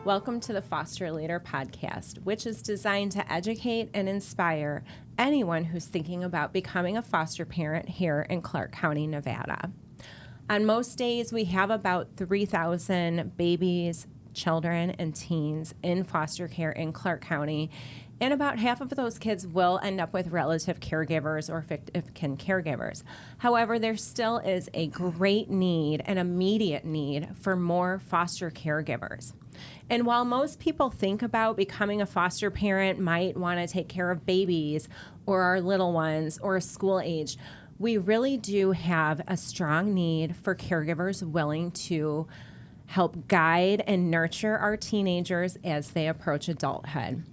Welcome to the Foster Leader Podcast, which is designed to educate and inspire anyone who's thinking about becoming a foster parent here in Clark County, Nevada. On most days, we have about 3,000 babies, children, and teens in foster care in Clark County, and about half of those kids will end up with relative caregivers or fictive kin caregivers. However, there still is a great need, an immediate need, for more foster caregivers. And while most people think about becoming a foster parent might want to take care of babies or our little ones or school age, we really do have a strong need for caregivers willing to help guide and nurture our teenagers as they approach adulthood.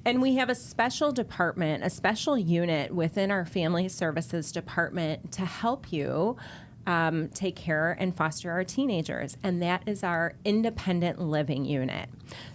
And we have a special department, a special unit within our Family Services Department to help you take care and foster our teenagers, and that is our Independent Living Unit.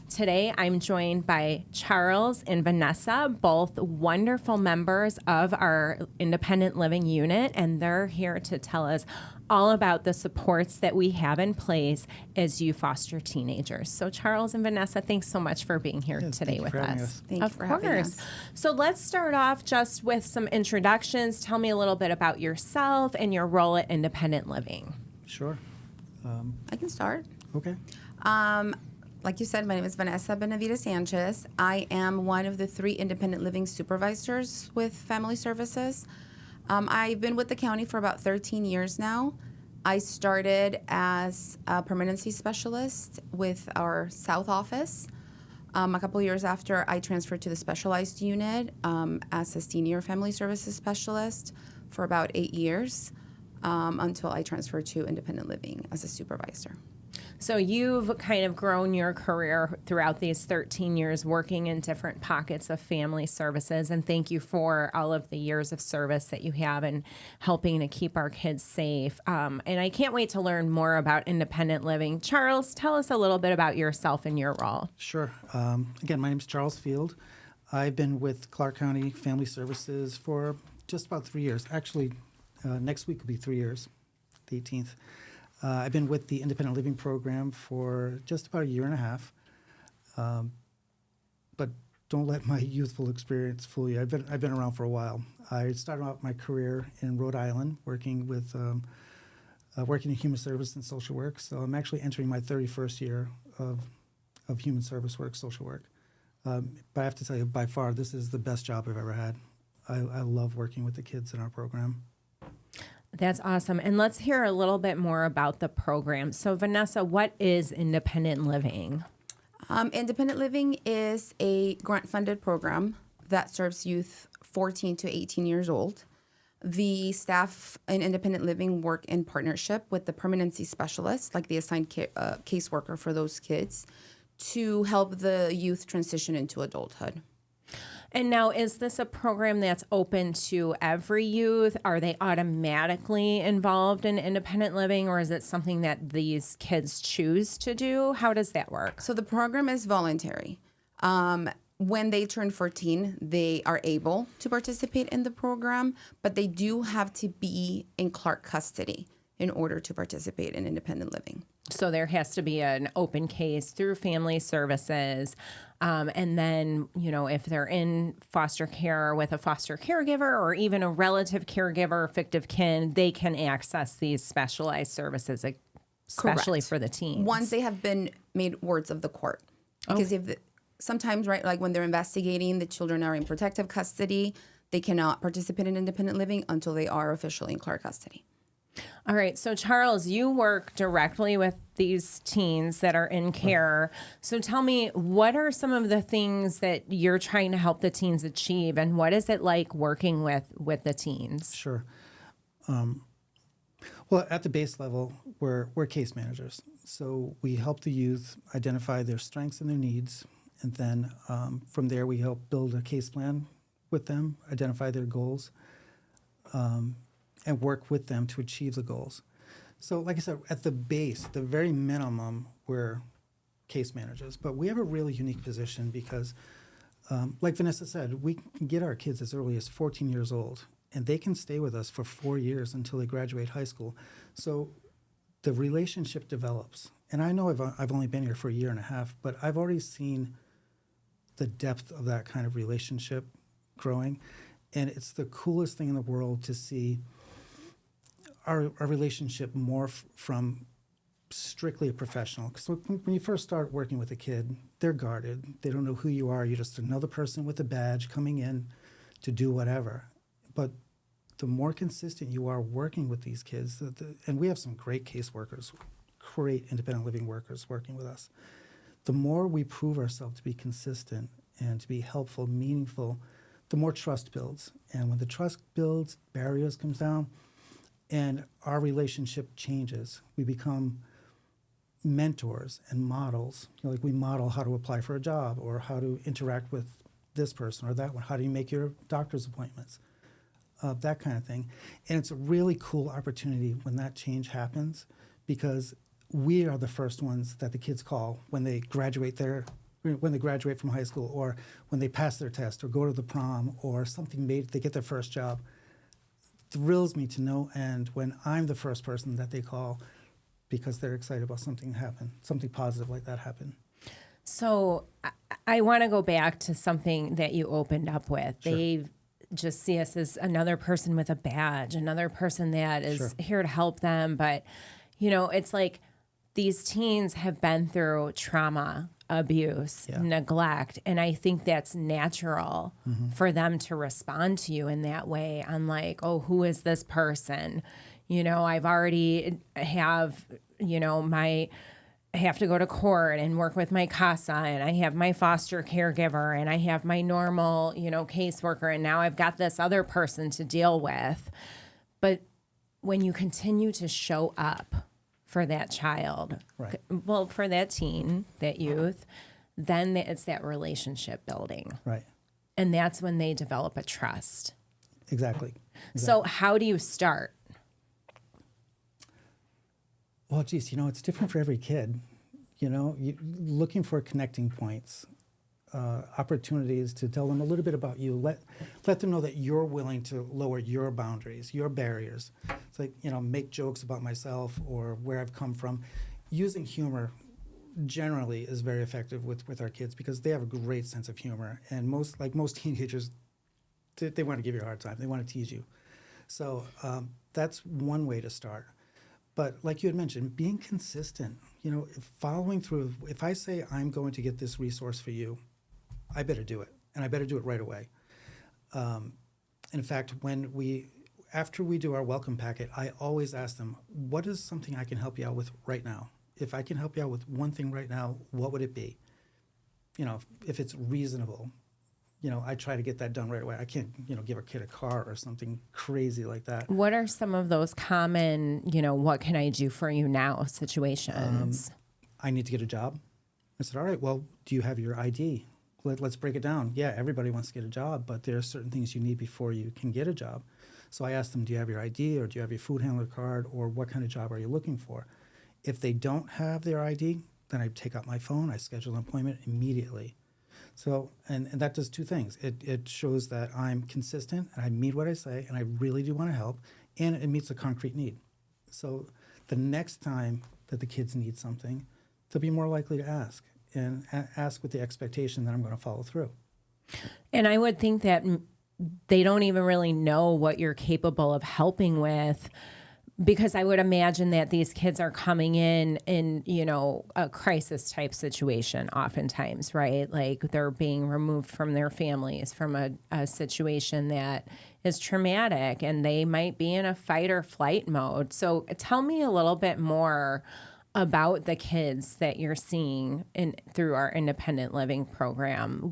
Today, I'm joined by Charles and Vanessa, both wonderful members of our Independent Living Unit, and they're here to tell us all about the supports that we have in place as you foster teenagers. So Charles and Vanessa, thanks so much for being here today with us. Thank you for having us. So let's start off just with some introductions. Tell me a little bit about yourself and your role at Independent Living. Sure. I can start. Okay. Like you said, my name is Vanessa Sanchez. I am one of the 3 independent living supervisors with Family Services. I've been with the county for about 13 years now. I started as a permanency specialist with our South office. A couple years after, I transferred to the specialized unit as a senior family services specialist for about 8 years until I transferred to independent living as a supervisor. So you've kind of grown your career throughout these 13 years working in different pockets of family services, and thank you for all of the years of service that you have in helping to keep our kids safe. And I can't wait to learn more about independent living. Charles, tell us a little bit about yourself and your role. Sure. Again, my name is Charles Field. I've been with Clark County Family Services for just about 3 years. Actually, next week will be 3 years, the 18th. I've been with the Independent Living Program for just about a year and a half, but don't let my youthful experience fool you. I've been around for a while. I started out my career in Rhode Island, working in human service and social work. So I'm actually entering my 31st year of human service work, social work. But I have to tell you, by far, this is the best job I've ever had. I love working with the kids in our program. That's awesome. And let's hear a little bit more about the program. So Vanessa, what is Independent Living? Independent Living is a grant-funded program that serves youth 14 to 18 years old. The staff in Independent Living work in partnership with the permanency specialist, like the assigned caseworker for those kids, to help the youth transition into adulthood. And now, is this a program that's open to every youth? Are they automatically involved in independent living, or is it something that these kids choose to do? How does that work? So the program is voluntary. When they turn 14, they are able to participate in the program, but they do have to be in Clark custody in order to participate in independent living. So there has to be an open case through Family Services. And then, if they're in foster care with a foster caregiver or even a relative caregiver, fictive kin, they can access these specialized services, especially Correct. For the teens. Once they have been made wards of the court. Because sometimes, right, like when they're investigating, the children are in protective custody, they cannot participate in independent living until they are officially in Clark custody. All right. So, Charles, you work directly with these teens that are in care. So tell me, what are some of the things that you're trying to help the teens achieve, and what is it like working with the teens? Sure. Well, at the base level, we're case managers. So we help the youth identify their strengths and their needs, and then from there we help build a case plan with them, identify their goals, and work with them to achieve the goals. So like I said, at the base, the very minimum, we're case managers. But we have a really unique position because, like Vanessa said, we can get our kids as early as 14 years old, and they can stay with us for 4 years until they graduate high school. So the relationship develops, And I know I've only been here for a year and a half, but I've already seen the depth of that kind of relationship growing. And it's the coolest thing in the world to see our relationship morph from strictly a professional. Because when you first start working with a kid, they're guarded. They don't know who you are. You're just another person with a badge coming in to do whatever. But the more consistent you are working with these kids, and we have some great caseworkers, great independent living workers working with us, the more we prove ourselves to be consistent and to be helpful, meaningful, the more trust builds. And when the trust builds, barriers comes down, and our relationship changes. We become mentors and models. Like we model how to apply for a job or how to interact with this person or that one. How do you make your doctor's appointments? That kind of thing. And it's a really cool opportunity when that change happens, because we are the first ones that the kids call when they graduate from high school, or when they pass their test or go to the prom or something they get their first job. Thrills me to no end when I'm the first person that they call because they're excited about something positive like that happen. So I want to go back to something that you opened up with. Sure. They just see us as another person with a badge, another person that is Sure. here to help them. But, it's like these teens have been through trauma, abuse, neglect. And I think that's natural for them to respond to you in that way. I'm like, oh, who is this person? I've already have, I have to go to court and work with my CASA, and I have my foster caregiver, and I have my normal, caseworker, and now I've got this other person to deal with. But when you continue to show up for that child, Right. well, for that teen, that youth, then it's that relationship building. Right. And that's when they develop a trust. Exactly. So how do you start? Well, geez, it's different for every kid. Looking for connecting points, opportunities to tell them a little bit about you. Let them know that you're willing to lower your boundaries, your barriers. It's like, make jokes about myself or where I've come from. Using humor generally is very effective with our kids because they have a great sense of humor. And most teenagers, they want to give you a hard time. They want to tease you. So that's one way to start. But like you had mentioned, being consistent, following through. If I say I'm going to get this resource for you, I better do it, and I better do it right away. In fact, after we do our welcome packet, I always ask them, what is something I can help you out with right now? If I can help you out with one thing right now, what would it be? If it's reasonable. I try to get that done right away. I can't, give a kid a car or something crazy like that. What are some of those common, what can I do for you now situations? I need to get a job. I said, all right, well, do you have your ID? Let's break it down. Yeah, everybody wants to get a job, but there are certain things you need before you can get a job. So I asked them, do you have your ID or do you have your food handler card or what kind of job are you looking for? If they don't have their ID, then I take out my phone, I schedule an appointment immediately. So, and that does two things. It shows that I'm consistent and I mean what I say and I really do want to help, and it meets a concrete need. So the next time that the kids need something, they'll be more likely to ask, and ask with the expectation that I'm going to follow through. And I would think that they don't even really know what you're capable of helping with, because I would imagine that these kids are coming in, a crisis type situation oftentimes, right? Like they're being removed from their families from a situation that is traumatic, and they might be in a fight or flight mode. So tell me a little bit more about the kids that you're seeing through our independent living program.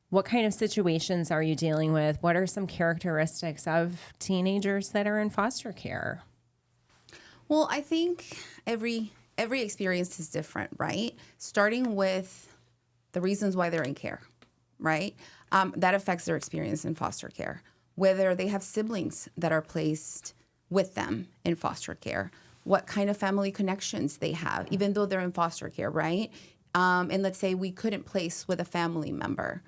What kind of situations are you dealing with? What are some characteristics of teenagers that are in foster care? Well, I think every experience is different, right? Starting with the reasons why they're in care, right? That affects their experience in foster care. Whether they have siblings that are placed with them in foster care, what kind of family connections they have, even though they're in foster care, right? And let's say we couldn't place with a family member.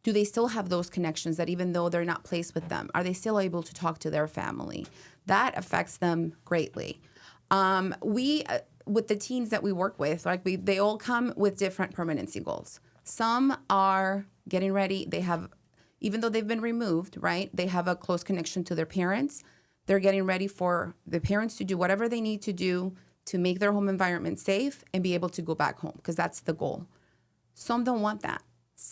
Do they still have those connections that even though they're not placed with them, are they still able to talk to their family? That affects them greatly. We with the teens that we work with, like they all come with different permanency goals. Some are getting ready. They have, even though they've been removed, right? They have a close connection to their parents. They're getting ready for the parents to do whatever they need to do to make their home environment safe and be able to go back home, because that's the goal. Some don't want that.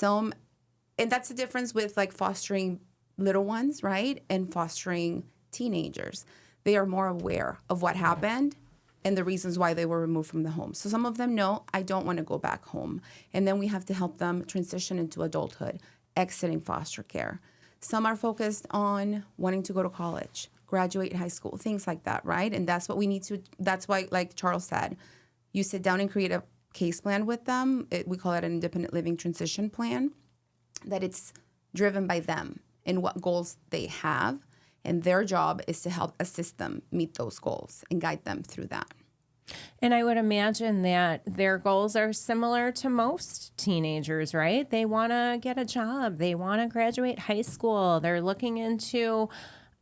And that's the difference with like fostering little ones, right? And fostering teenagers. They are more aware of what happened and the reasons why they were removed from the home. So some of them know, I don't want to go back home. And then we have to help them transition into adulthood, exiting foster care. Some are focused on wanting to go to college, graduate high school, things like that, right? And that's what we need to, that's why, like Charles said, you sit down and create a case plan with them. We call it an independent living transition plan, that it's driven by them and what goals they have. And their job is to help assist them meet those goals and guide them through that. And I would imagine that their goals are similar to most teenagers, right? They want to get a job. They want to graduate high school. They're looking into,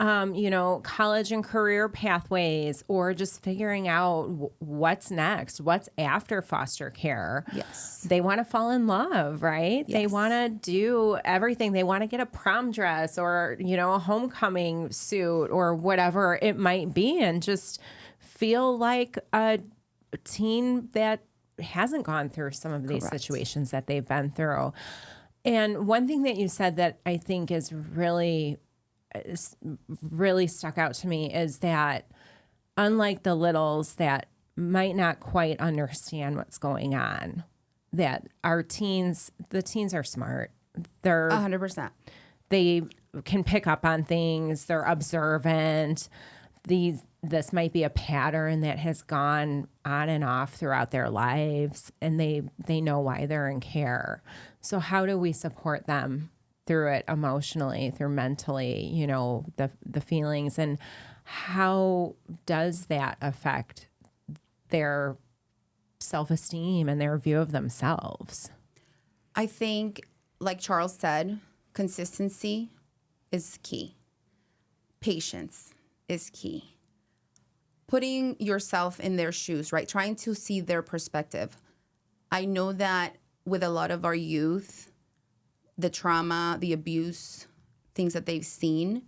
college and career pathways, or just figuring out what's next, what's after foster care. Yes. They want to fall in love, right? Yes. They want to do everything. They want to get a prom dress or, a homecoming suit or whatever it might be, and just feel like a teen that hasn't gone through some of these Correct. situations that they've been through. And one thing that you said that I think is really stuck out to me is that, unlike the littles that might not quite understand what's going on, that the teens are smart. They're 100%. They can pick up on things. They're observant. This might be a pattern that has gone on and off throughout their lives, and they know why they're in care. So how do we support them through it emotionally, through mentally, the feelings, and how does that affect their self-esteem and their view of themselves? I think, like Charles said, consistency is key. Patience is key. Putting yourself in their shoes, right? Trying to see their perspective. I know that with a lot of our youth, the trauma, the abuse, things that they've seen,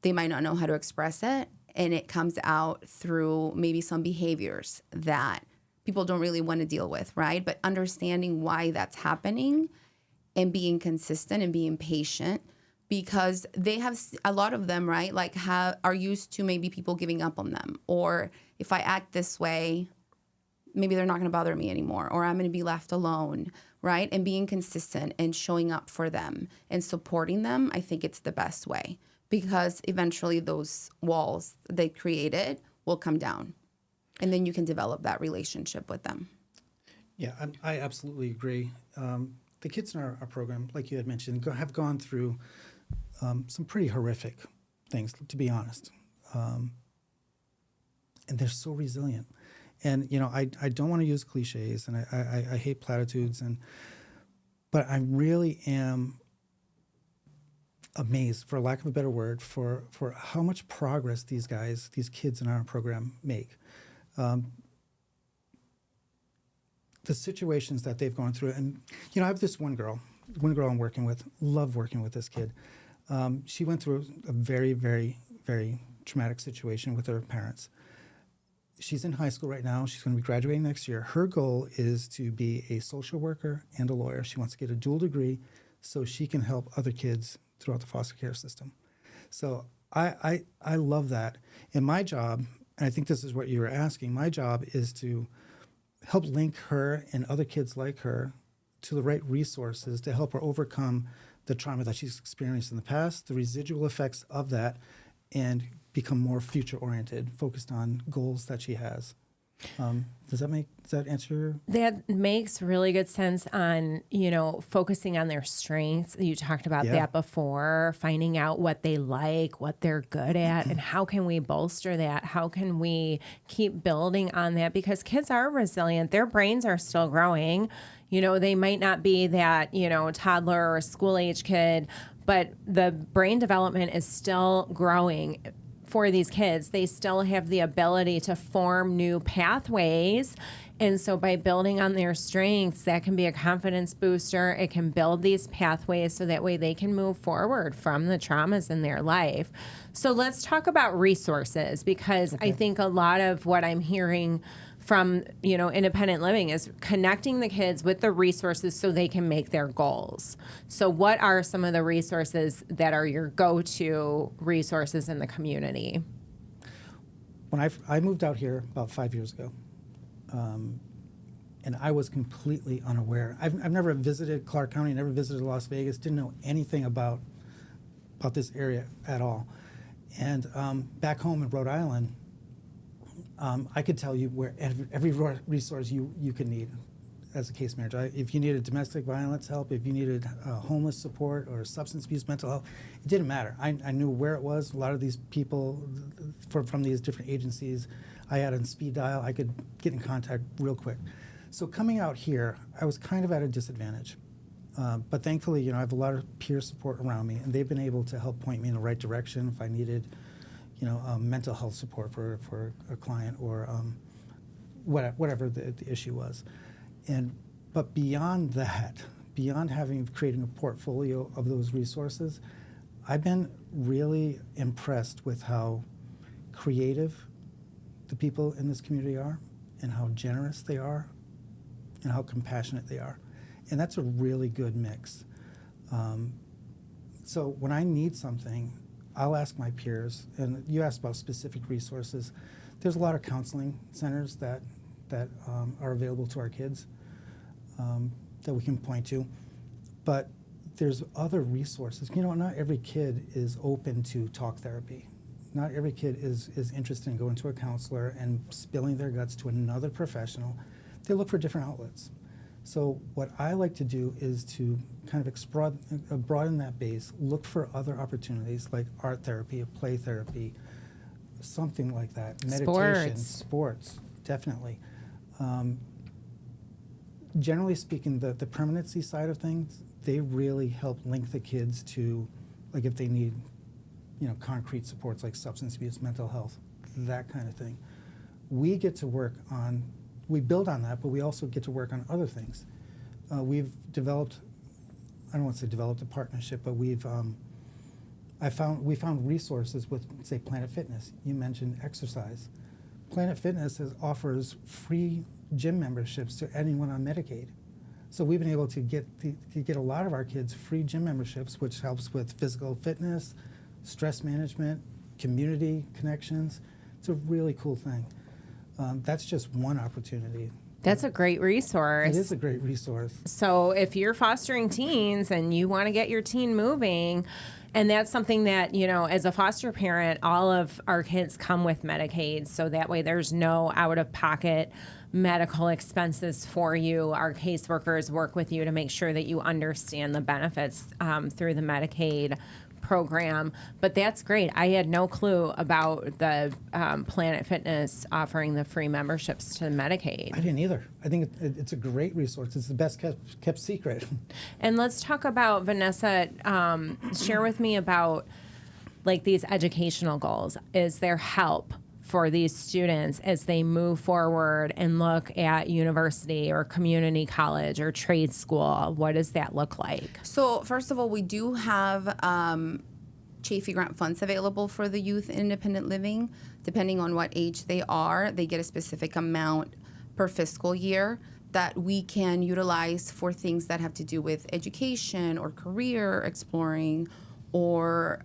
they might not know how to express it. And it comes out through maybe some behaviors that people don't really want to deal with, right? But understanding why that's happening and being consistent and being patient, because they have a lot of them, right? Like are used to maybe people giving up on them, or if I act this way, maybe they're not going to bother me anymore, or I'm going to be left alone, right? And being consistent and showing up for them and supporting them, I think it's the best way, because eventually those walls they created will come down, and then you can develop that relationship with them. Yeah, I absolutely agree. The kids in our program, like you had mentioned, have gone through some pretty horrific things, to be honest. And they're so resilient. And, I don't want to use cliches, and I hate platitudes, but I really am amazed, for lack of a better word, for how much progress these kids in our program make. The situations that they've gone through, and, I have this one girl I'm working with, love working with this kid. She went through a very, very, very traumatic situation with her parents. She's in high school right now. She's going to be graduating next year. Her goal is to be a social worker and a lawyer. She wants to get a dual degree so she can help other kids throughout the foster care system. So I love that. And my job, and I think this is what you were asking, my job is to help link her and other kids like her to the right resources to help her overcome the trauma that she's experienced in the past, the residual effects of that, and become more future-oriented, focused on goals that she has. Does that answer? That makes really good sense on, focusing on their strengths. You talked about that before, finding out what they like, what they're good at, and how can we bolster that? How can we keep building on that? Because kids are resilient. Their brains are still growing. They might not be that, toddler or school age kid, but the brain development is still growing for these kids, they still have the ability to form new pathways. And so by building on their strengths, that can be a confidence booster. It can build these pathways so that way they can move forward from the traumas in their life. So let's talk about resources, because I think a lot of what I'm hearing from, independent living is connecting the kids with the resources so they can make their goals. So what are some of the resources that are your go-to resources in the community? When I moved out here about 5 years ago, and I was completely unaware. I've never visited Clark County, never visited Las Vegas, didn't know anything about this area at all. And back home in Rhode Island, I could tell you where every resource you could need as a case manager. If you needed domestic violence help, if you needed homeless support or substance abuse, mental health, it didn't matter. I knew where it was. A lot of these people from these different agencies, I had on speed dial. I could get in contact real quick. So coming out here, I was kind of at a disadvantage. But thankfully, I have a lot of peer support around me, and they've been able to help point me in the right direction if I needed mental health support for a client or whatever the issue was. But beyond that, beyond creating a portfolio of those resources, I've been really impressed with how creative the people in this community are, and how generous they are, and how compassionate they are. And that's a really good mix. So when I need something, I'll ask my peers, and you asked about specific resources. There's a lot of counseling centers that are available to our kids that we can point to, but there's other resources. Not every kid is open to talk therapy. Not every kid is interested in going to a counselor and spilling their guts to another professional. They look for different outlets. So what I like to do is to kind of broaden that base, look for other opportunities like art therapy, play therapy, something like that. Meditation, sports, definitely. Generally speaking, the permanency side of things, they really help link the kids to, like if they need, concrete supports like substance abuse, mental health, that kind of thing. We build on that, but we also get to work on other things. We've developed, I don't want to say developed a partnership, but we found resources with, say, Planet Fitness. You mentioned exercise. Planet Fitness offers free gym memberships to anyone on Medicaid. So we've been able to get a lot of our kids free gym memberships, which helps with physical fitness, stress management, community connections. It's a really cool thing. That's just one opportunity. That's a great resource. It is a great resource. So if you're fostering teens and you want to get your teen moving, and that's something that, as a foster parent, all of our kids come with Medicaid, so that way there's no out-of-pocket medical expenses for you. Our caseworkers work with you to make sure that you understand the benefits through the Medicaid program. But that's great. I had no clue about the Planet Fitness offering the free memberships to Medicaid. I didn't either. I think it's a great resource. It's the best kept secret. And let's talk about, Vanessa, share with me about like these educational goals. Is there help for these students as they move forward and look at university or community college or trade school? What does that look like? So first of all, we do have Chafee grant funds available for the youth in independent living. Depending on what age they are, they get a specific amount per fiscal year that we can utilize for things that have to do with education or career exploring or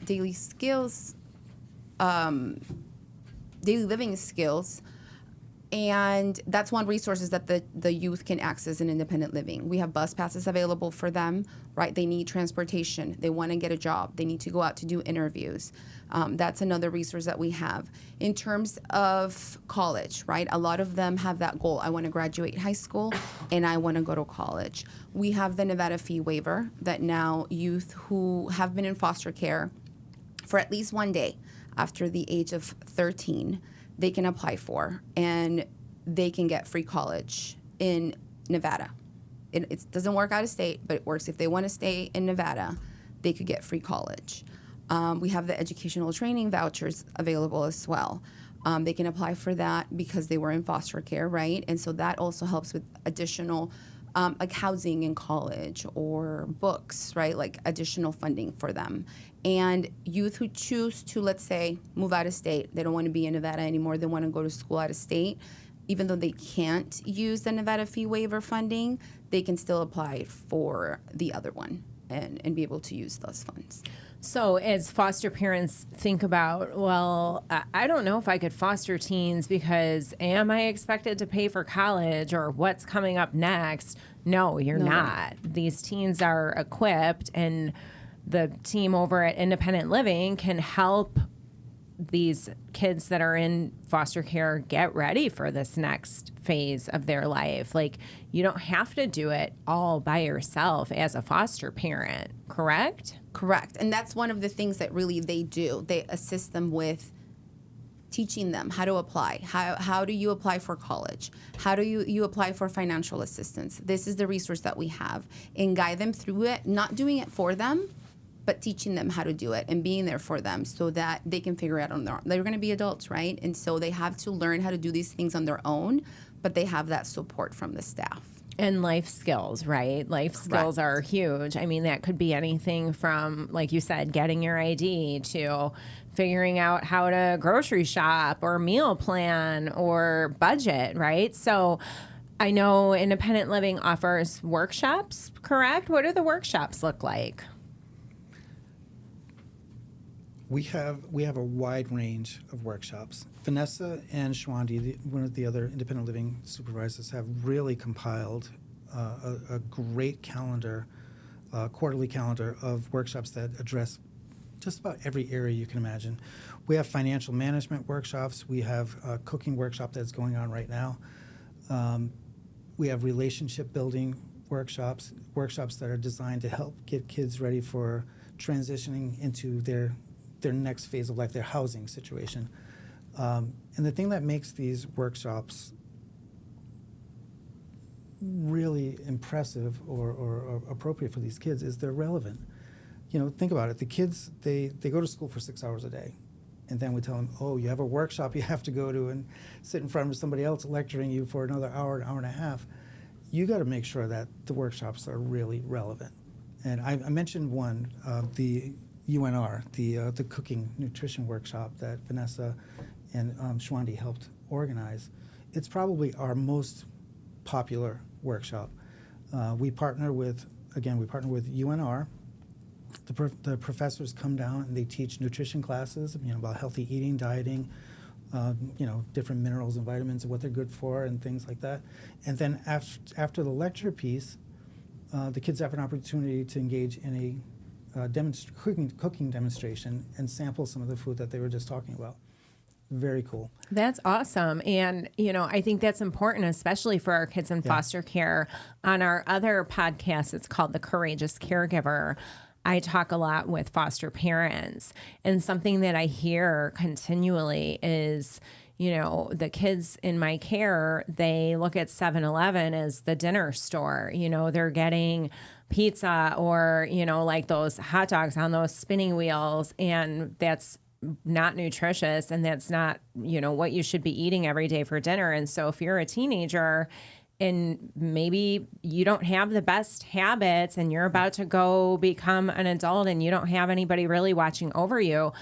daily skills, daily living skills. And that's one resources that the youth can access in independent living. We have bus passes available for them, right? They need transportation. They want to get a job. They need to go out to do interviews. That's another resource that we have. In terms of college, right? A lot of them have that goal. I want to graduate high school and I want to go to college. We have the Nevada fee waiver that now youth who have been in foster care for at least one day after the age of 13, they can apply for, and they can get free college in Nevada. It doesn't work out of state, but it works. If they want to stay in Nevada, they could get free college. We have the educational training vouchers available as well. They can apply for that because they were in foster care, right? And so that also helps with additional like housing in college or books, right? Like additional funding for them. And youth who choose to, let's say, move out of state, they don't want to be in Nevada anymore, they want to go to school out of state, even though they can't use the Nevada fee waiver funding, they can still apply for the other one and be able to use those funds. So as foster parents think about, well, I don't know if I could foster teens because am I expected to pay for college or what's coming up next? No, you're not. These teens are equipped, and the team over at Independent Living can help these kids that are in foster care get ready for this next phase of their life. Like, you don't have to do it all by yourself as a foster parent, correct? Correct. And that's one of the things that really they do. They assist them with teaching them how to apply. How do you apply for college? How do you apply for financial assistance? This is the resource that we have. And guide them through it, not doing it for them, but teaching them how to do it and being there for them so that they can figure it out on their own. They're going to be adults, right? And so they have to learn how to do these things on their own, but they have that support from the staff. And life skills, right? Life skills are huge. I mean, that could be anything from, like you said, getting your ID to figuring out how to grocery shop or meal plan or budget, right? So I know Independent Living offers workshops, correct? What do the workshops look like? We have a wide range of workshops. Vanessa and Shwandi, one of the other independent living supervisors, have really compiled a great calendar, quarterly calendar of workshops that address just about every area you can imagine. We have financial management workshops. We have a cooking workshop that's going on right now. We have relationship building workshops that are designed to help get kids ready for transitioning into their next phase of life, their housing situation. And the thing that makes these workshops really impressive or appropriate for these kids is they're relevant. You know, think about it. The kids, they go to school for 6 hours a day. And then we tell them, oh, you have a workshop you have to go to and sit in front of somebody else lecturing you for another hour, an hour and a half. You got to make sure that the workshops are really relevant. And I mentioned one, the UNR, the cooking nutrition workshop that Vanessa and Shwandi helped organize. It's probably our most popular workshop. We partner with UNR. The professors come down and they teach nutrition classes, about healthy eating, dieting, different minerals and vitamins and what they're good for and things like that. And then after the lecture piece, the kids have an opportunity to engage in a cooking demonstration and sample some of the food that they were just talking about. Very cool. That's awesome. And, I think that's important, especially for our kids in foster care. On our other podcast, it's called The Courageous Caregiver. I talk a lot with foster parents, and something that I hear continually is, the kids in my care, they look at 7-Eleven as the dinner store. They're getting pizza or, like those hot dogs on those spinning wheels, and that's not nutritious, and that's not, what you should be eating every day for dinner. And so if you're a teenager and maybe you don't have the best habits and you're about to go become an adult and you don't have anybody really watching over you,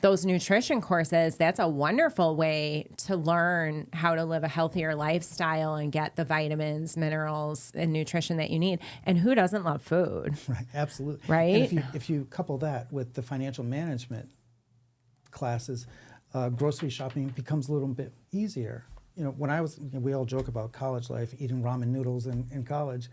those nutrition courses, that's a wonderful way to learn how to live a healthier lifestyle and get the vitamins, minerals, and nutrition that you need. And who doesn't love food? Right, absolutely. Right? And if you couple that with the financial management classes, grocery shopping becomes a little bit easier. When I was, we all joke about college life, eating ramen noodles in college,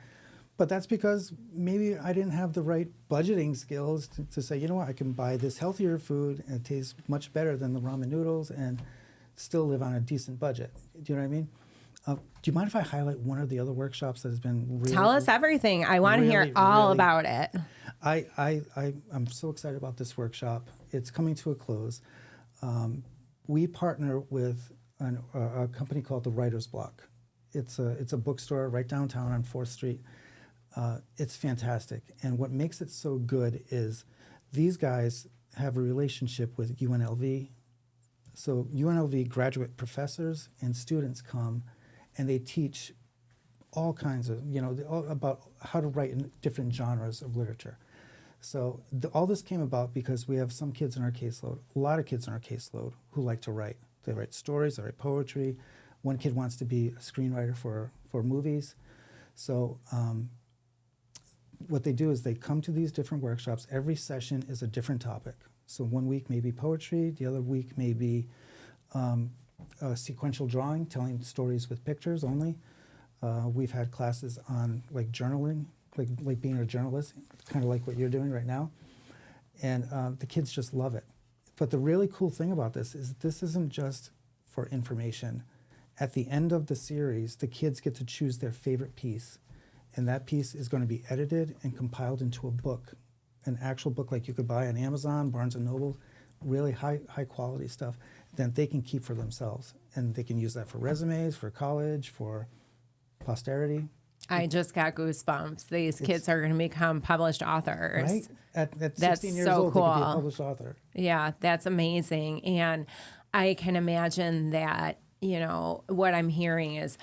but that's because maybe I didn't have the right budgeting skills to say, I can buy this healthier food and it tastes much better than the ramen noodles and still live on a decent budget. Do you know what I mean? Do you mind if I highlight one of the other workshops that has been really... Tell us everything. I want to hear all about it. I'm so excited about this workshop. It's coming to a close. We partner with a company called the Writer's Block. It's a bookstore right downtown on 4th Street. It's fantastic. And what makes it so good is these guys have a relationship with UNLV. So UNLV graduate professors and students come, and they teach all kinds of, about how to write in different genres of literature. So all this came about because we have some kids in our caseload, a lot of kids in our caseload who like to write. They write stories, they write poetry. One kid wants to be a screenwriter for movies. So what they do is they come to these different workshops. Every session is a different topic. So one week may be poetry, the other week may be sequential drawing, telling stories with pictures only. We've had classes on like journaling, like being a journalist, kind of like what you're doing right now. And the kids just love it. But the really cool thing about this isn't just for information. At the end of the series, the kids get to choose their favorite piece. And that piece is going to be edited and compiled into a book, an actual book like you could buy on Amazon, Barnes & Noble, really high quality stuff that they can keep for themselves. And they can use that for resumes, for college, for posterity. I just got goosebumps. These kids are going to become published authors. Right? At 16 That's years so old, cool. they could be a published author. Yeah, that's amazing. And I can imagine that, what I'm hearing is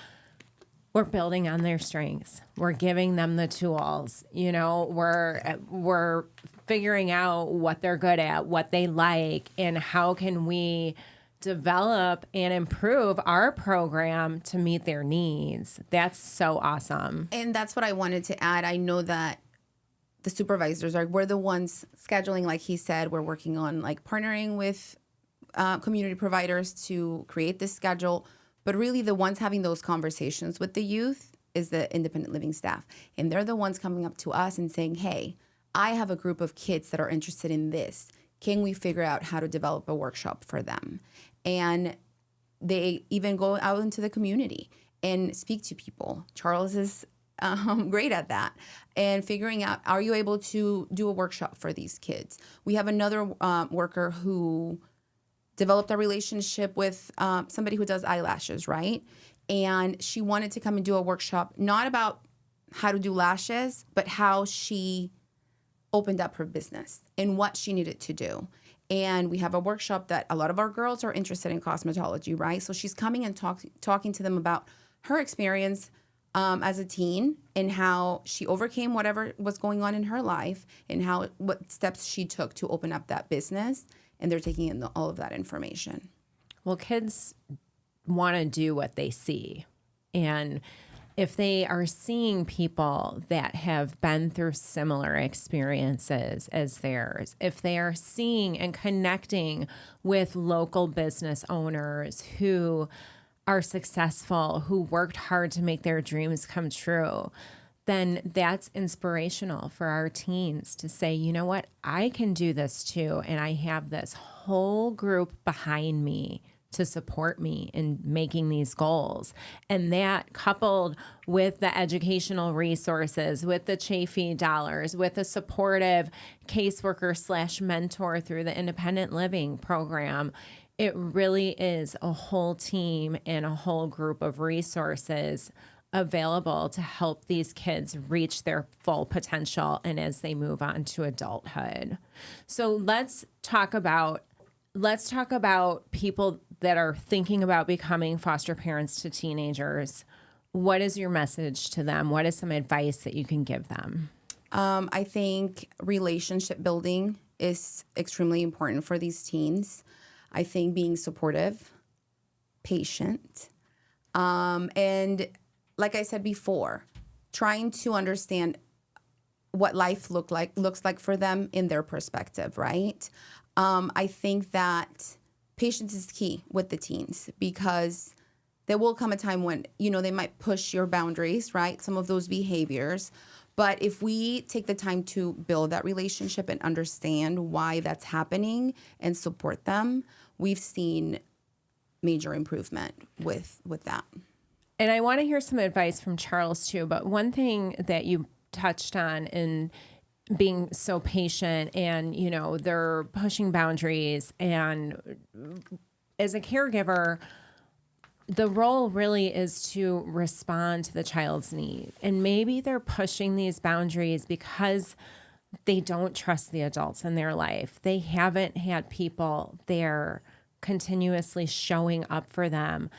we're building on their strengths. We're giving them the tools. We're figuring out what they're good at, what they like, and how can we develop and improve our program to meet their needs. That's so awesome. And that's what I wanted to add. I know that the supervisors we're the ones scheduling, like he said, we're working on like partnering with community providers to create this schedule. But really the ones having those conversations with the youth is the independent living staff. And they're the ones coming up to us and saying, hey, I have a group of kids that are interested in this. Can we figure out how to develop a workshop for them? And they even go out into the community and speak to people. Charles is great at that. And figuring out, are you able to do a workshop for these kids? We have another worker who developed a relationship with somebody who does eyelashes, right? And she wanted to come and do a workshop, not about how to do lashes, but how she opened up her business and what she needed to do. And we have a workshop that a lot of our girls are interested in cosmetology, right? So she's coming and talking to them about her experience as a teen and how she overcame whatever was going on in her life and what steps she took to open up that business. And they're taking in all of that information. Well, kids want to do what they see. And if they are seeing people that have been through similar experiences as theirs, if they are seeing and connecting with local business owners who are successful, who worked hard to make their dreams come true, then that's inspirational for our teens to say, you know what, I can do this too. And I have this whole group behind me to support me in making these goals. And that coupled with the educational resources, with the Chafee dollars, with a supportive caseworker / mentor through the independent living program, it really is a whole team and a whole group of resources available to help these kids reach their full potential and as they move on to adulthood. So let's talk about people that are thinking about becoming foster parents to teenagers. What is your message to them? What is some advice that you can give them? I think relationship building is extremely important for these teens. I think being supportive, patient, and like I said before, trying to understand what life looks like for them in their perspective, right? I think that patience is key with the teens because there will come a time when, they might push your boundaries, right? Some of those behaviors. But if we take the time to build that relationship and understand why that's happening and support them, we've seen major improvement with that. And I want to hear some advice from Charles too, but one thing that you touched on in being so patient and, they're pushing boundaries, and as a caregiver, the role really is to respond to the child's need. And maybe they're pushing these boundaries because they don't trust the adults in their life. They haven't had people there continuously showing up for them.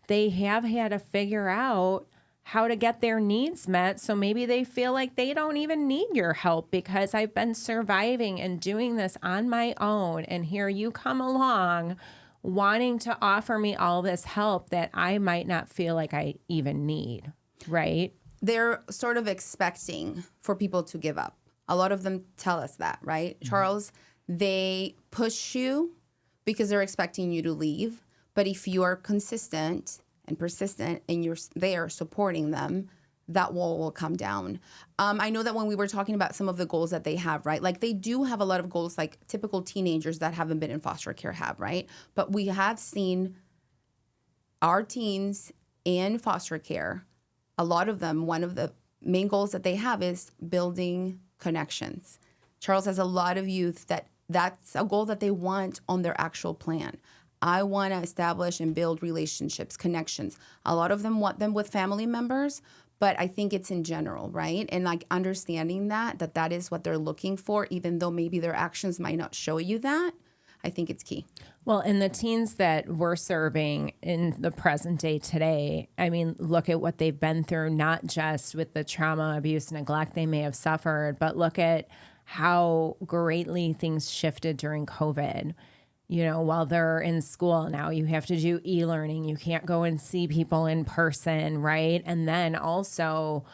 They have had to figure out how to get their needs met. So maybe they feel like they don't even need your help because I've been surviving and doing this on my own. And here you come along wanting to offer me all this help that I might not feel like I even need, right? They're sort of expecting for people to give up. A lot of them tell us that, right? Mm-hmm. Charles, they push you because they're expecting you to leave. But if you are consistent and persistent and you're there supporting them, that wall will come down. I know that when we were talking about some of the goals that they have, right? Like they do have a lot of goals like typical teenagers that haven't been in foster care have, right? But we have seen our teens in foster care, a lot of them, one of the main goals that they have is building connections. Charles has a lot of youth that's a goal that they want on their actual plan. I want to establish and build relationships, connections. A lot of them want them with family members, but I think it's in general, right? And like understanding that is what they're looking for, even though maybe their actions might not show you that, I think it's key. Well, and the teens that we're serving in the present day today, I mean, look at what they've been through, not just with the trauma, abuse, neglect they may have suffered, but look at how greatly things shifted during COVID. You know, while they're in school now, you have to do e-learning. You can't go and see people in person, right? And then also,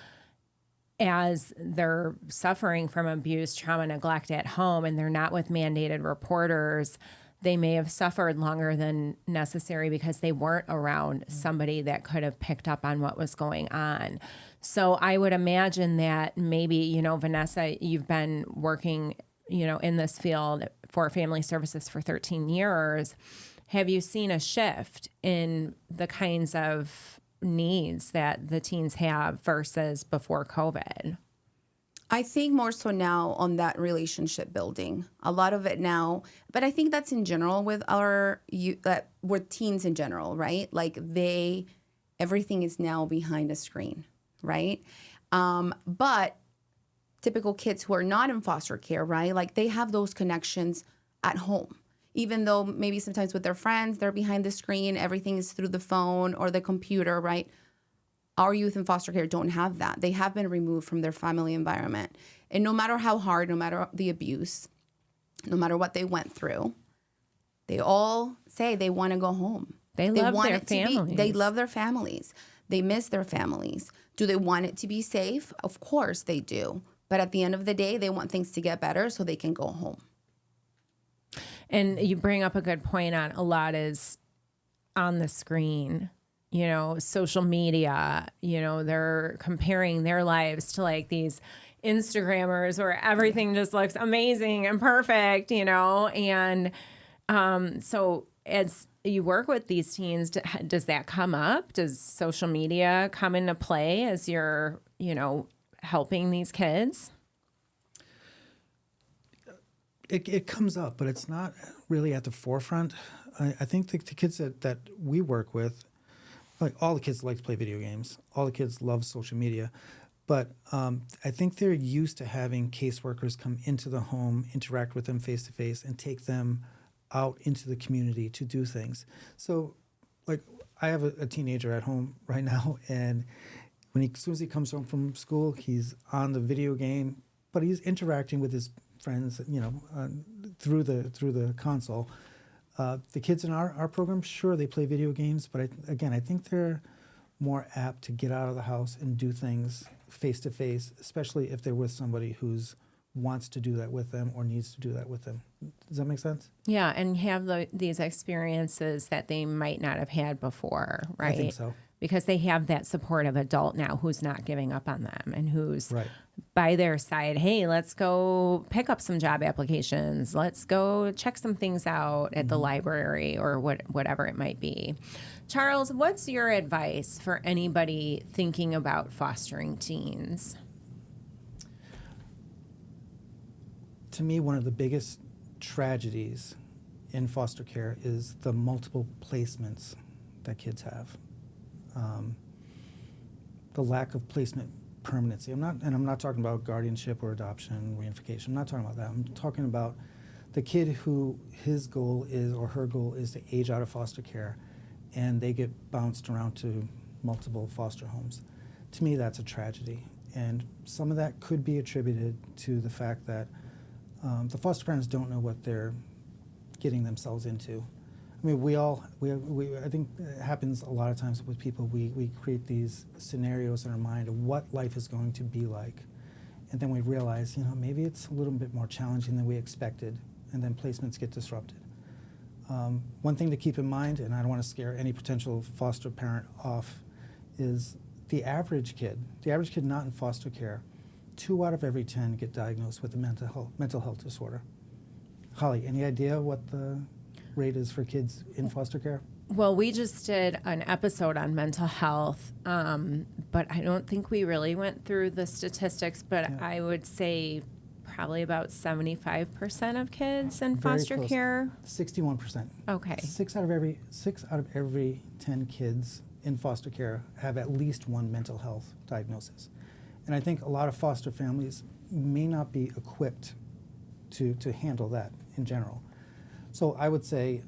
as they're suffering from abuse, trauma, neglect at home, and they're not with mandated reporters, they may have suffered longer than necessary because they weren't around somebody that could have picked up on what was going on. So I would imagine that maybe, you know, Vanessa, you've been working, you know, in this field for family services for 13 years. Have you seen a shift in the kinds of needs that the teens have versus before COVID? I think more so now on that relationship building. A lot of it now, but I think that's in general with with teens in general, right? Like everything is now behind a screen, right? But typical kids who are not in foster care, right? Like they have those connections at home. Even though maybe sometimes with their friends, they're behind the screen, everything is through the phone or the computer, right? Our youth in foster care don't have that. They have been removed from their family environment. And no matter how hard, no matter the abuse, no matter what they went through, they all say they want to go home. They love their families. They love their families. They miss their families. Do they want it to be safe? Of course they do. But at the end of the day, they want things to get better so they can go home. And you bring up a good point on a lot is on the screen, you know, social media, you know, they're comparing their lives to like these Instagrammers where everything just looks amazing and perfect, you know, and so as you work with these teens, does that come up? Does social media come into play as you're, you know, helping these kids? It comes up, but it's not really at the forefront. I think the kids that we work with, like all the kids like to play video games. All the kids love social media. But I think they're used to having caseworkers come into the home, interact with them face-to-face, and take them out into the community to do things. So, like, I have a teenager at home right now, and as soon as he comes home from school, he's on the video game, but he's interacting with his friends, you know, through the console. The kids in our program, sure, they play video games, but I think they're more apt to get out of the house and do things face to face, especially if they're with somebody who's wants to do that with them or needs to do that with them. Does that make sense? Yeah, and have these experiences that they might not have had before, right? I think so. Because they have that supportive adult now who's not giving up on them and who's right by their side. Hey, let's go pick up some job applications. Let's go check some things out at the library or whatever it might be. Charles, what's your advice for anybody thinking about fostering teens? To me, one of the biggest tragedies in foster care is the multiple placements that kids have. The lack of placement permanency. I'm not talking about guardianship or adoption, reunification. I'm not talking about that. I'm talking about the kid who his goal is or her goal is to age out of foster care, and they get bounced around to multiple foster homes. To me, that's a tragedy. And some of that could be attributed to the fact that the foster parents don't know what they're getting themselves into. I mean, I think it happens a lot of times with people. We create these scenarios in our mind of what life is going to be like. And then we realize, maybe it's a little bit more challenging than we expected, and then placements get disrupted. One thing to keep in mind, and I don't want to scare any potential foster parent off, is the average kid not in foster care, 2 out of every 10 get diagnosed with a mental health disorder. Holly, any idea what the rate is for kids in foster care? Well, we just did an episode on mental health, but I don't think we really went through the statistics, but yeah. I would say probably about 75% of kids in foster care. 61%. Okay. 6 out of every 10 kids in foster care have at least one mental health diagnosis. And I think a lot of foster families may not be equipped to handle that in general. So I would say,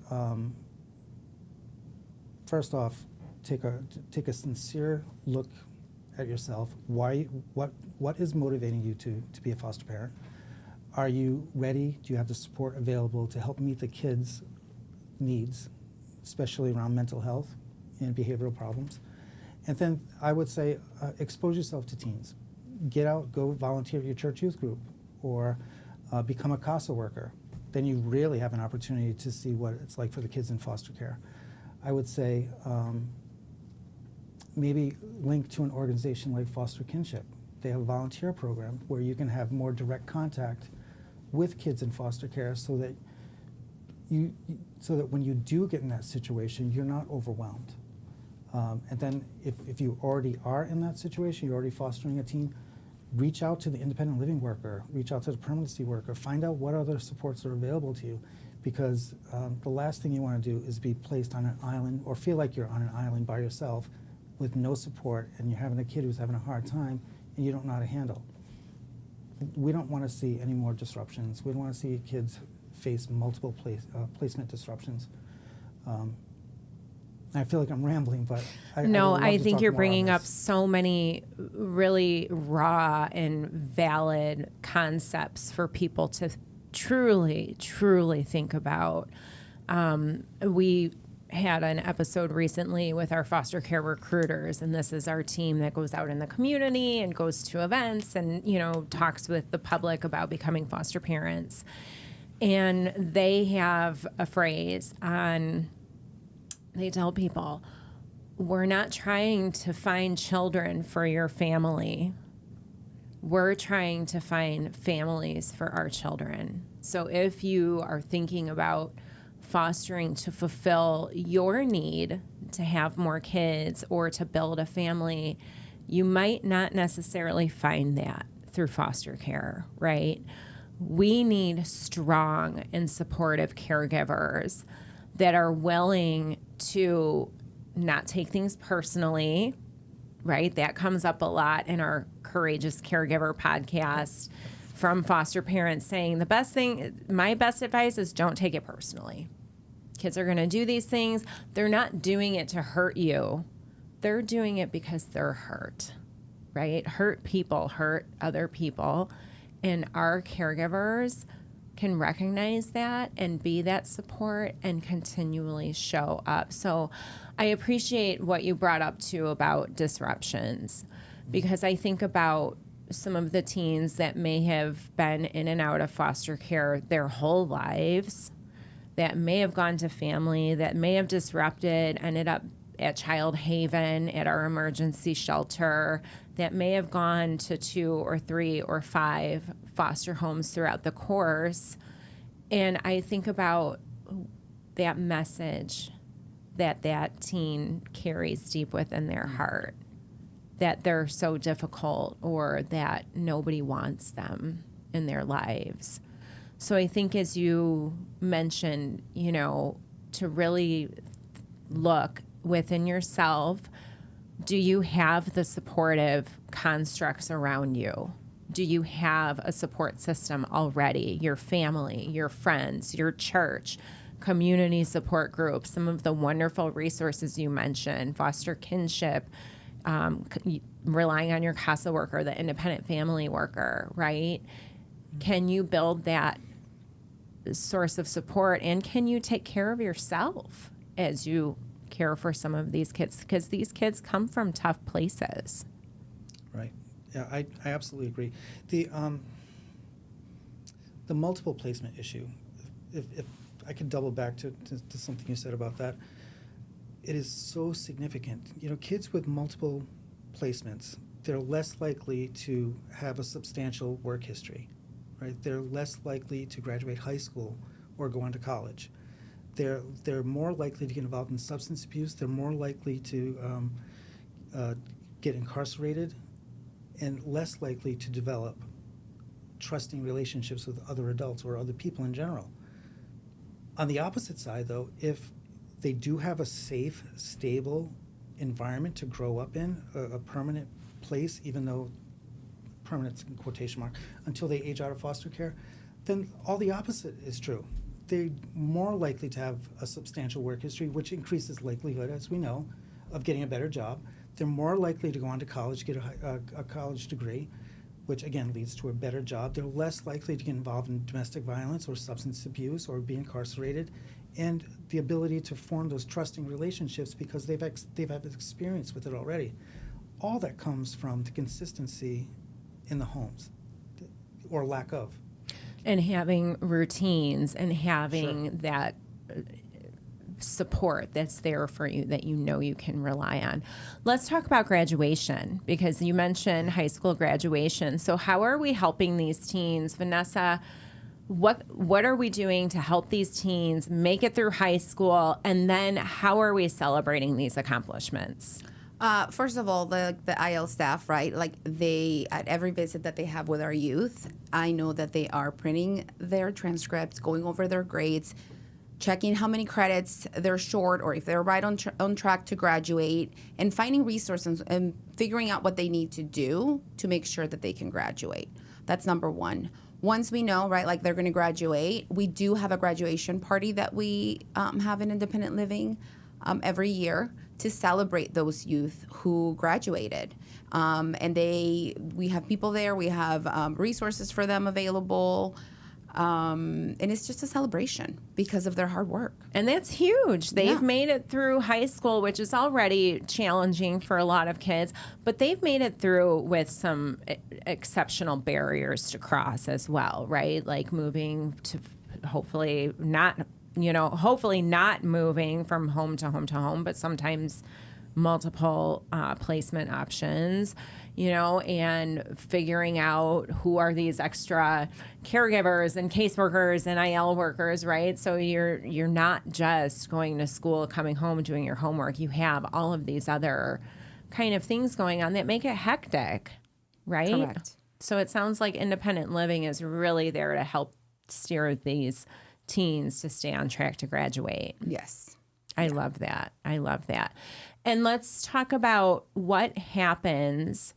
first off, take a sincere look at yourself. What is motivating you to be a foster parent? Are you ready? Do you have the support available to help meet the kids' needs, especially around mental health and behavioral problems? And then I would say expose yourself to teens. Get out, go volunteer at your church youth group, or become a CASA worker. Then you really have an opportunity to see what it's like for the kids in foster care. I would say maybe link to an organization like Foster Kinship. They have a volunteer program where you can have more direct contact with kids in foster care, so that when you do get in that situation, you're not overwhelmed. And then if you already are in that situation, you're already fostering a teen, reach out to the independent living worker, reach out to the permanency worker, find out what other supports are available to you, because the last thing you want to do is be placed on an island or feel like you're on an island by yourself with no support, and you're having a kid who's having a hard time and you don't know how to handle. We don't want to see any more disruptions. We don't want to see kids face multiple placement disruptions. I feel like I'm rambling, but I think you're bringing up so many really raw and valid concepts for people to truly, truly think about. We had an episode recently with our foster care recruiters, and this is our team that goes out in the community and goes to events and, talks with the public about becoming foster parents. And they have a phrase they tell people, we're not trying to find children for your family. We're trying to find families for our children. So if you are thinking about fostering to fulfill your need to have more kids or to build a family, you might not necessarily find that through foster care, right? We need strong and supportive caregivers that are willing to not take things personally, right? That comes up a lot in our Courageous Caregiver podcast from foster parents saying my best advice is don't take it personally. Kids are going to do these things. They're not doing it to hurt you. They're doing it because they're hurt, right? Hurt people hurt other people. And our caregivers can recognize that and be that support and continually show up. So I appreciate what you brought up too about disruptions, because I think about some of the teens that may have been in and out of foster care their whole lives, that may have gone to family, that may have disrupted, ended up at Child Haven, at our emergency shelter, that may have gone to 2 or 3 or 5 foster homes throughout the course. And I think about that message that teen carries deep within their heart, that they're so difficult or that nobody wants them in their lives. So I think, as you mentioned, to really look within yourself, do you have the supportive constructs around you? Do you have a support system already? Your family, your friends, your church, community support groups, some of the wonderful resources you mentioned, foster kinship, relying on your CASA worker, the independent family worker, right? Can you build that source of support, and can you take care of yourself as you care for some of these kids? Because these kids come from tough places. Right. Yeah, I absolutely agree. The multiple placement issue, if I could double back to something you said about that, it is so significant. You know, kids with multiple placements, they're less likely to have a substantial work history, right? They're less likely to graduate high school or go on to college. They're more likely to get involved in substance abuse. They're more likely to get incarcerated, and less likely to develop trusting relationships with other adults or other people in general. On the opposite side, though, if they do have a safe, stable environment to grow up in, a permanent place, even though permanent's in quotation mark, until they age out of foster care, then all the opposite is true. They're more likely to have a substantial work history, which increases likelihood, as we know, of getting a better job. They're more likely to go on to college, get a college degree, which again leads to a better job. They're less likely to get involved in domestic violence or substance abuse or be incarcerated, and the ability to form those trusting relationships because they've had experience with it already. All that comes from the consistency in the homes, or lack of. And having routines and having Sure. that support that's there for you that you know you can rely on. Let's talk about graduation, because you mentioned high school graduation. So how are we helping these teens? Vanessa, what are we doing to help these teens make it through high school? And then how are we celebrating these accomplishments? First of all, the IL staff, right? Like at every visit that they have with our youth, I know that they are printing their transcripts, going over their grades, checking how many credits they're short or if they're right on track to graduate, and finding resources and figuring out what they need to do to make sure that they can graduate. That's number one. Once we know, right, like they're going to graduate, we do have a graduation party that we have in independent living every year to celebrate those youth who graduated. And we have people there, we have resources for them available. And it's just a celebration because of their hard work. And that's huge. They've made it through high school, which is already challenging for a lot of kids, but they've made it through with some exceptional barriers to cross as well, right? Like moving to hopefully not moving from home to home to home, but sometimes multiple placement options, and figuring out who are these extra caregivers and caseworkers and IL workers, right? So you're not just going to school, coming home, doing your homework. You have all of these other kind of things going on that make it hectic, right? Correct. So it sounds like independent living is really there to help steer these teens to stay on track to graduate. Yes. I love that. And let's talk about what happens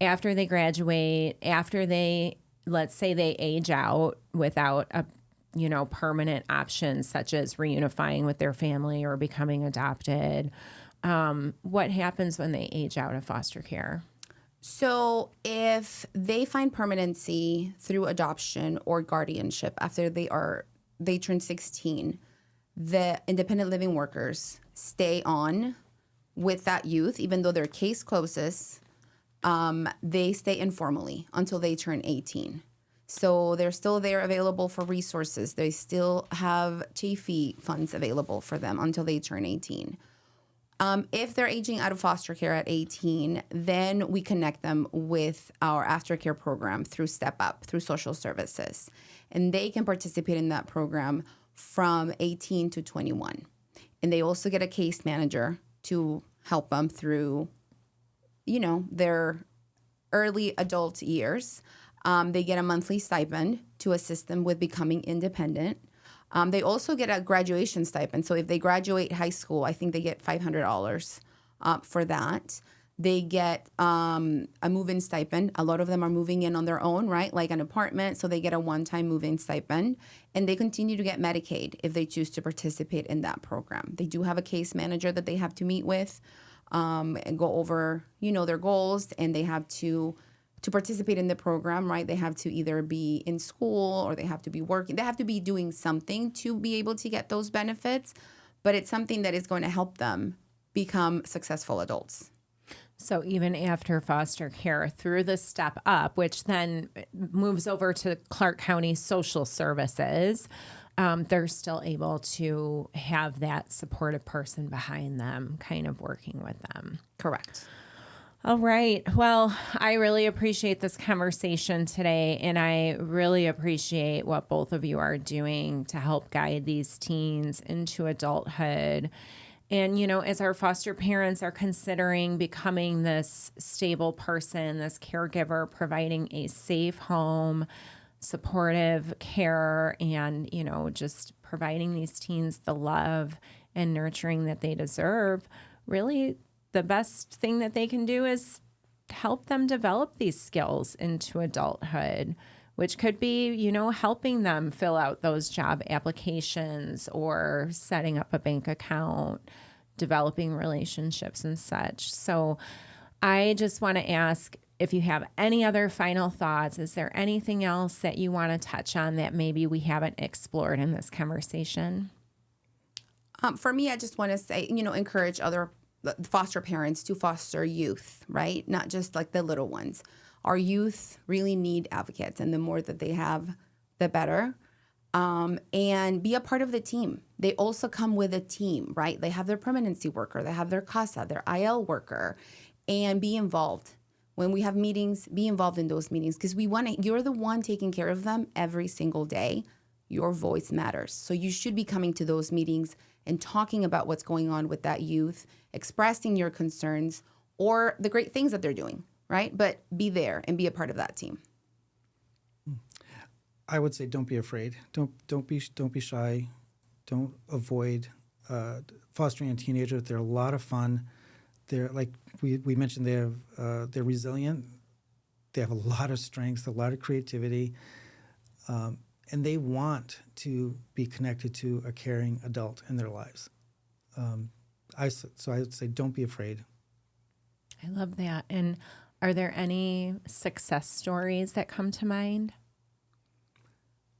after they graduate, after let's say they age out without a, permanent options such as reunifying with their family or becoming adopted. What happens when they age out of foster care? So if they find permanency through adoption or guardianship after they turn 16, the independent living workers stay on with that youth, even though their case closes. They stay informally until they turn 18. So they're still there available for resources. They still have TAFE funds available for them until they turn 18. If they're aging out of foster care at 18, then we connect them with our aftercare program through Step Up, through social services. And they can participate in that program from 18 to 21. And they also get a case manager to help them through, their early adult years. They get a monthly stipend to assist them with becoming independent. They also get a graduation stipend. So if they graduate high school, I think they get $500 for that. They get a move-in stipend. A lot of them are moving in on their own, right? Like an apartment. So they get a one-time move-in stipend. And they continue to get Medicaid if they choose to participate in that program. They do have a case manager that they have to meet with and go over, their goals. And they have to participate in the program, right? They have to either be in school or they have to be working. They have to be doing something to be able to get those benefits. But it's something that is going to help them become successful adults. So even after foster care through the step up, which then moves over to Clark County Social Services, they're still able to have that supportive person behind them kind of working with them. Correct. All right. Well, I really appreciate this conversation today, and I really appreciate what both of you are doing to help guide these teens into adulthood. And, as our foster parents are considering becoming this stable person, this caregiver, providing a safe home, supportive care, and, just providing these teens the love and nurturing that they deserve, really the best thing that they can do is help them develop these skills into adulthood, which could be, helping them fill out those job applications or setting up a bank account, developing relationships and such. So I just want to ask if you have any other final thoughts. Is there anything else that you want to touch on that maybe we haven't explored in this conversation? For me, I just want to say, encourage other foster parents to foster youth, right? Not just like the little ones. Our youth really need advocates, and the more that they have, the better. And be a part of the team. They also come with a team, right? They have their permanency worker, they have their CASA, their IL worker, and be involved. When we have meetings, be involved in those meetings because you're the one taking care of them every single day. Your voice matters. So you should be coming to those meetings and talking about what's going on with that youth, expressing your concerns or the great things that they're doing, right? But be there and be a part of that team. I would say don't be afraid. Don't be shy. Don't avoid fostering a teenager. They're a lot of fun. They're like we mentioned. They're resilient. They have a lot of strengths, a lot of creativity, and they want to be connected to a caring adult in their lives. So I would say don't be afraid. I love that. And are there any success stories that come to mind?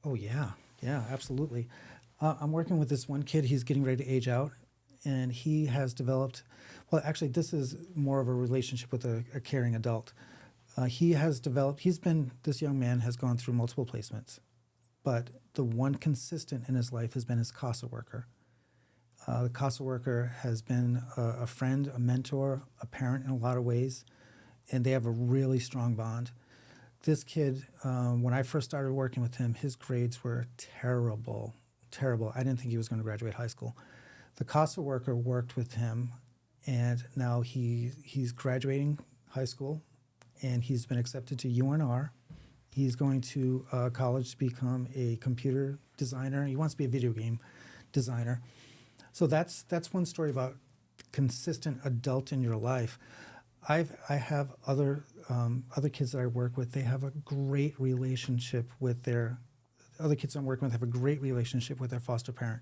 Oh, yeah, absolutely. I'm working with this one kid. He's getting ready to age out, and he has developed, well, actually, this is more of a relationship with a caring adult. This young man has gone through multiple placements, but the one consistent in his life has been his CASA worker. The CASA worker has been a friend, a mentor, a parent in a lot of ways, and they have a really strong bond. This kid, when I first started working with him, his grades were terrible. I didn't think he was going to graduate high school. The CASA worker worked with him, and now he's graduating high school, and he's been accepted to UNR. He's going to college to become a computer designer. He wants to be a video game designer. So that's one story about consistent adult in your life. I have other kids that I work with. They have a great relationship with their other kids I'm working with. Have a great relationship with their foster parent.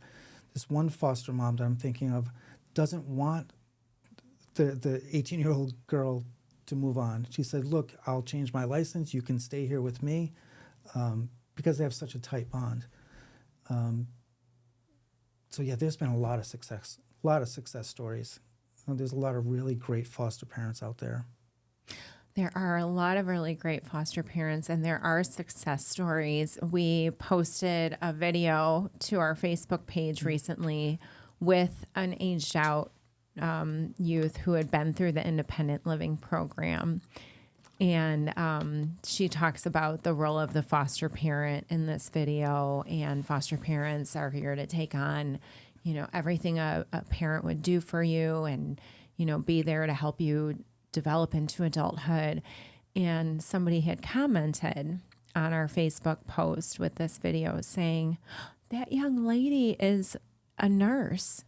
This one foster mom that I'm thinking of doesn't want the 18-year-old girl to move on. She said, "Look, I'll change my license. You can stay here with me," because they have such a tight bond. So yeah, there's been a lot of success stories. There's a lot of really great foster parents out there. There are a lot of really great foster parents, and there are success stories. We posted a video to our Facebook page recently with an aged out youth who had been through the independent living program. And she talks about the role of the foster parent in this video, and foster parents are here to take on, everything a parent would do for you and, be there to help you develop into adulthood. And somebody had commented on our Facebook post with this video saying, that young lady is a nurse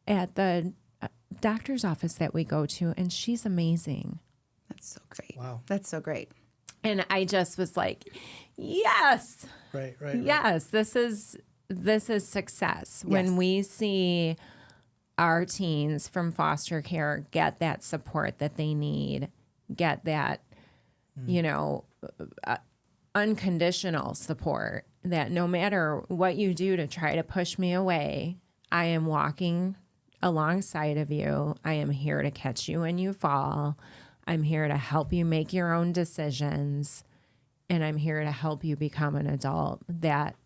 at the doctor's office that we go to, and she's amazing. That's so great. Wow. That's so great. And I just was like, yes, Right. yes, this is success. When Yes. we see our teens from foster care get that support that they need, get that, unconditional support, that no matter what you do to try to push me away, I am walking alongside of you. I am here to catch you when you fall. I'm here to help you make your own decisions. And I'm here to help you become an adult. That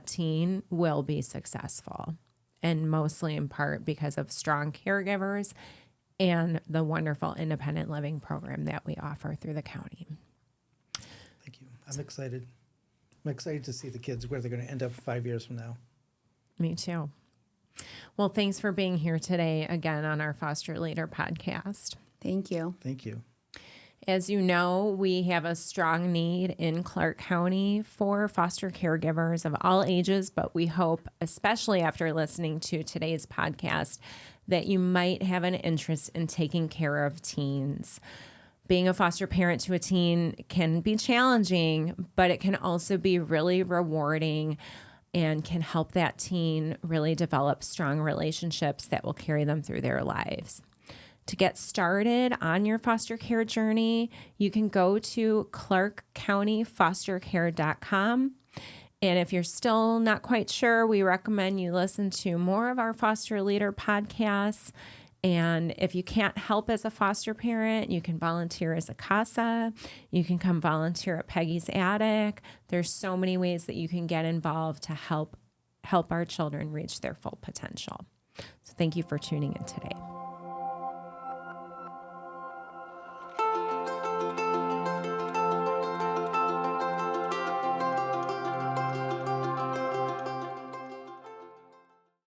teen will be successful. And mostly in part because of strong caregivers and the wonderful independent living program that we offer through the county. Thank you. I'm excited. I'm excited to see the kids where they're going to end up 5 years from now. Me too. Well, thanks for being here today again on our Foster Leader podcast. Thank you. Thank you. As you know, we have a strong need in Clark County for foster caregivers of all ages, but we hope, especially after listening to today's podcast, that you might have an interest in taking care of teens. Being a foster parent to a teen can be challenging, but it can also be really rewarding and can help that teen really develop strong relationships that will carry them through their lives. To get started on your foster care journey, you can go to clarkcountyfostercare.com. And if you're still not quite sure, we recommend you listen to more of our Foster Leader podcasts. And if you can't help as a foster parent, you can volunteer as a CASA. You can come volunteer at Peggy's Attic. There's so many ways that you can get involved to help our children reach their full potential. So thank you for tuning in today.